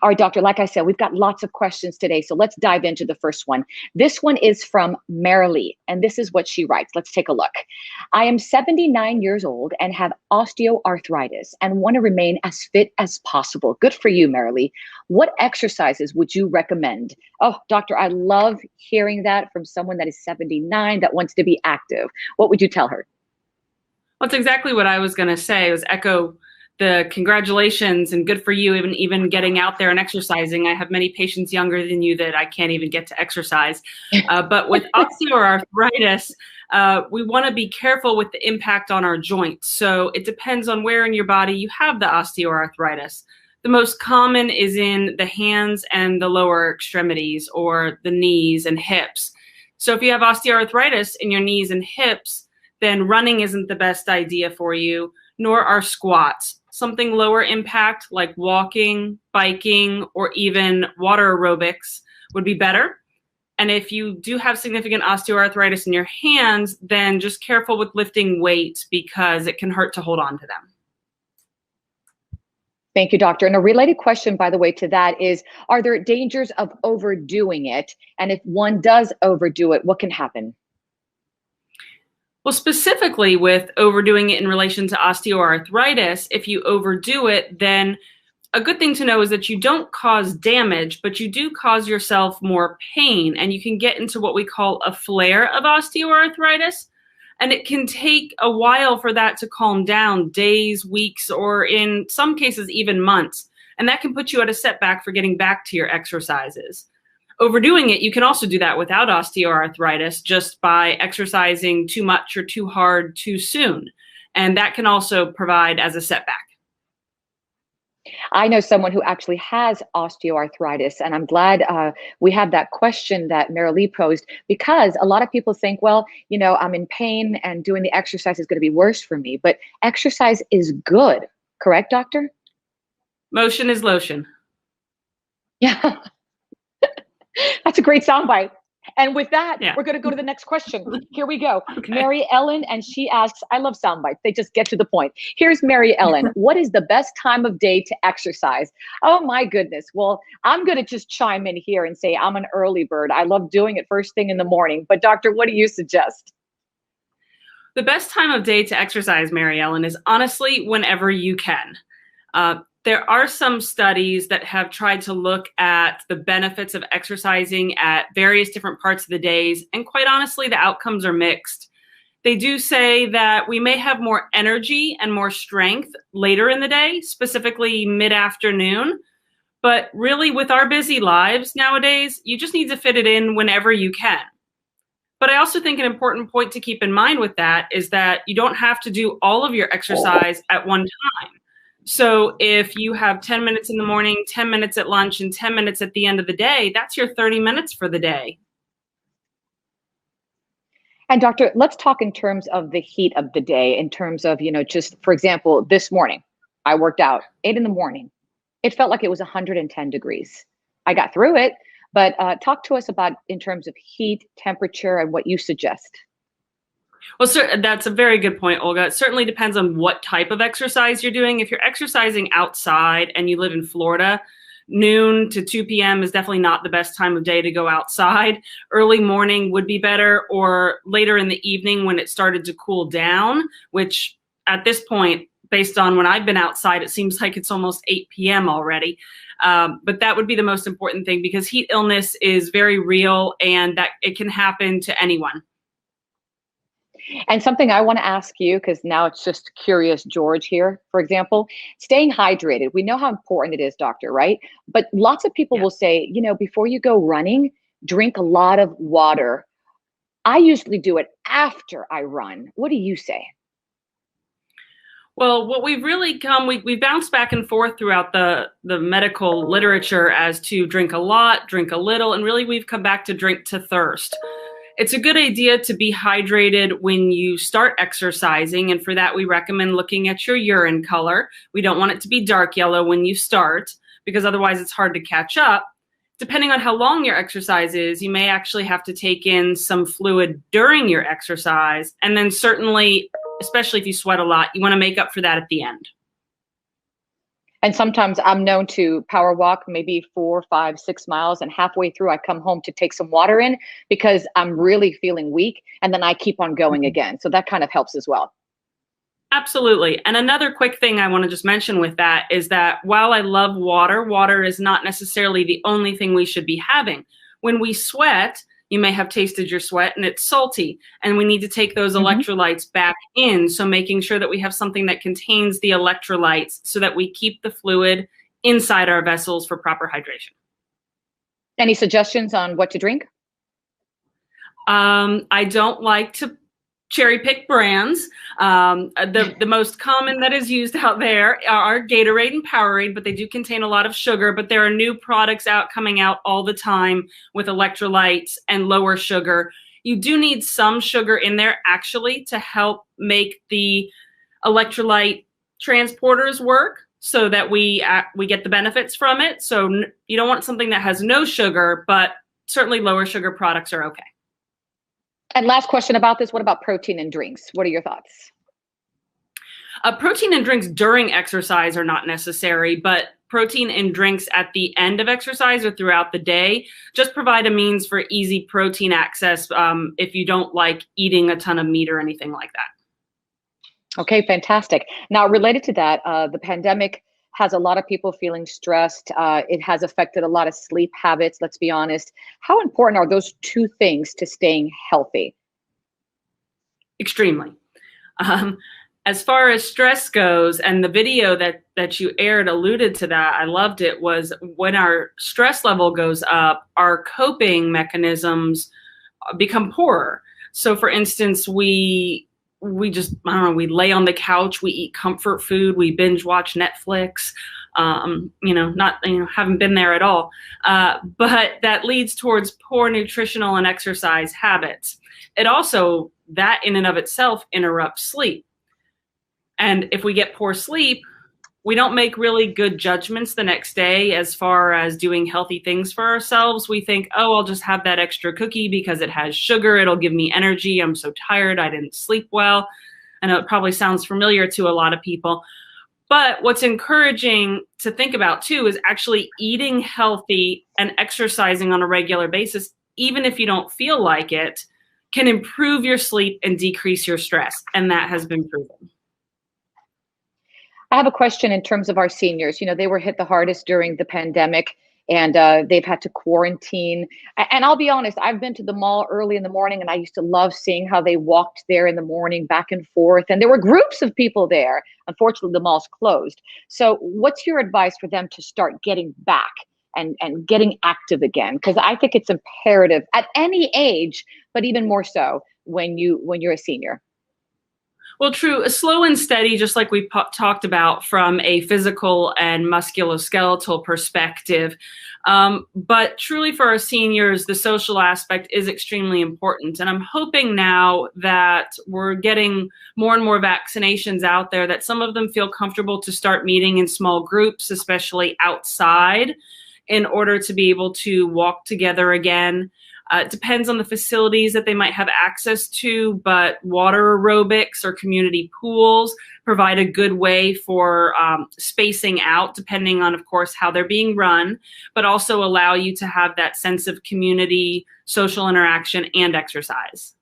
All right, doctor, like I said, we've got lots of questions today, so let's dive into the first one. This one is from Marilee, and this is what she writes. Let's take a look. I am 79 years old and have osteoarthritis and want to remain as fit as possible. Good for you, Marilee. What exercises would you recommend? Oh, doctor, I love hearing that from someone that is 79 that wants to be active. What would you tell her? Well, that's exactly what I was going to say, was echo the congratulations and good for you, even getting out there and exercising. I have many patients younger than you that I can't even get to exercise. But with osteoarthritis, we want to be careful with the impact on our joints. So it depends on where in your body you have the osteoarthritis. The most common is in the hands and the lower extremities, or the knees and hips. So if you have osteoarthritis in your knees and hips, then running isn't the best idea for you, nor are squats. Something lower impact like walking, biking, or even water aerobics would be better. And if you do have significant osteoarthritis in your hands, then just careful with lifting weights because it can hurt to hold on to them. Thank you, doctor. And a related question, by the way, to that is, are there dangers of overdoing it? And if one does overdo it, what can happen? Well, specifically with overdoing it in relation to osteoarthritis, if you overdo it, then a good thing to know is that you don't cause damage, but you do cause yourself more pain, and you can get into what we call a flare of osteoarthritis. And it can take a while for that to calm down, days, weeks, or in some cases, even months. And that can put you at a setback for getting back to your exercises. Overdoing it, you can also do that without osteoarthritis, just by exercising too much or too hard too soon. And that can also provide as a setback. I know someone who actually has osteoarthritis, and I'm glad we have that question that Marilee posed, because a lot of people think, well, you know, I'm in pain and doing the exercise is going to be worse for me. But exercise is good. Correct, doctor? Motion is lotion. Yeah. That's a great soundbite. And with that, we're going to go to the next question. Here we go. Okay. Mary Ellen, and she asks, I love soundbites. They just get to the point. Here's Mary Ellen. What is the best time of day to exercise? Oh, my goodness. Well, I'm going to just chime in here and say I'm an early bird. I love doing it first thing in the morning. But doctor, what do you suggest? The best time of day to exercise, Mary Ellen, is honestly whenever you can. There are some studies that have tried to look at the benefits of exercising at various different parts of the days, and quite honestly, the outcomes are mixed. They do say that we may have more energy and more strength later in the day, specifically mid-afternoon, but really with our busy lives nowadays, you just need to fit it in whenever you can. But I also think an important point to keep in mind with that is that you don't have to do all of your exercise at one time. So if you have 10 minutes in the morning, 10 minutes at lunch, and 10 minutes at the end of the day, that's your 30 minutes for the day. And doctor, let's talk in terms of the heat of the day, in terms of, you know, just for example, this morning, I worked out 8 in the morning. It felt like it was 110 degrees. I got through it, but talk to us about in terms of heat, temperature, and what you suggest. Well, sir, that's a very good point, Olga. It certainly depends on what type of exercise you're doing. If you're exercising outside and you live in Florida, noon to 2 p.m. is definitely not the best time of day to go outside. Early morning would be better, or later in the evening when it started to cool down, which at this point, based on when I've been outside, it seems like it's almost 8 p.m. already. But that would be the most important thing, because heat illness is very real and that it can happen to anyone. And something I want to ask you, because now it's just curious George here, for example, staying hydrated. We know how important it is, doctor, right? But lots of people will say, you know, before you go running, drink a lot of water. I usually do it after I run. What do you say? Well, what we've really we've bounced back and forth throughout the medical literature as to drink a lot, drink a little, and really we've come back to drink to thirst. It's a good idea to be hydrated when you start exercising, and for that we recommend looking at your urine color. We don't want it to be dark yellow when you start, because otherwise it's hard to catch up. Depending on how long your exercise is, you may actually have to take in some fluid during your exercise, and then certainly, especially if you sweat a lot, you want to make up for that at the end. And sometimes I'm known to power walk maybe 4, 5, 6 miles, and halfway through I come home to take some water in because I'm really feeling weak, and then I keep on going again. So that kind of helps as well. Absolutely. And another quick thing I want to just mention with that is that while I love water, water is not necessarily the only thing we should be having. When we sweat, you may have tasted your sweat and it's salty, and we need to take those electrolytes back in. So making sure that we have something that contains the electrolytes so that we keep the fluid inside our vessels for proper hydration. Any suggestions on what to drink? I don't like to cherry pick brands. The most common that is used out there are Gatorade and Powerade, but they do contain a lot of sugar. But there are new products coming out all the time with electrolytes and lower sugar. You do need some sugar in there actually to help make the electrolyte transporters work so that we get the benefits from it. So you don't want something that has no sugar, but certainly lower sugar products are okay. And last question about this, what about protein in drinks? What are your thoughts? Protein in drinks during exercise are not necessary, but protein in drinks at the end of exercise or throughout the day just provide a means for easy protein access if you don't like eating a ton of meat or anything like that. Okay, fantastic. Now, related to that, the pandemic has a lot of people feeling stressed. It has affected a lot of sleep habits, let's be honest. How important are those two things to staying healthy? Extremely. As far as stress goes, and the video that you aired alluded to that, I loved it, was when our stress level goes up, our coping mechanisms become poorer. So for instance, we just, I don't know, we lay on the couch, we eat comfort food, we binge watch Netflix, haven't been there at all. But that leads towards poor nutritional and exercise habits. It also, that in and of itself interrupts sleep. And if we get poor sleep, we don't make really good judgments the next day as far as doing healthy things for ourselves. We think, oh, I'll just have that extra cookie because it has sugar. It'll give me energy. I'm so tired. I didn't sleep well. I know it probably sounds familiar to a lot of people. But what's encouraging to think about too is actually eating healthy and exercising on a regular basis, even if you don't feel like it, can improve your sleep and decrease your stress. And that has been proven. I have a question in terms of our seniors. You know, they were hit the hardest during the pandemic, and they've had to quarantine. And I'll be honest, I've been to the mall early in the morning, and I used to love seeing how they walked there in the morning back and forth. And there were groups of people there. Unfortunately, the mall's closed. So what's your advice for them to start getting back and getting active again? Because I think it's imperative at any age, but even more so when you're a senior. Well, true. A slow and steady, just like we talked about from a physical and musculoskeletal perspective. But truly for our seniors, the social aspect is extremely important. And I'm hoping now that we're getting more and more vaccinations out there, that some of them feel comfortable to start meeting in small groups, especially outside, in order to be able to walk together again. It depends on the facilities that they might have access to, but water aerobics or community pools provide a good way for spacing out, depending on, of course, how they're being run, but also allow you to have that sense of community, social interaction, and exercise.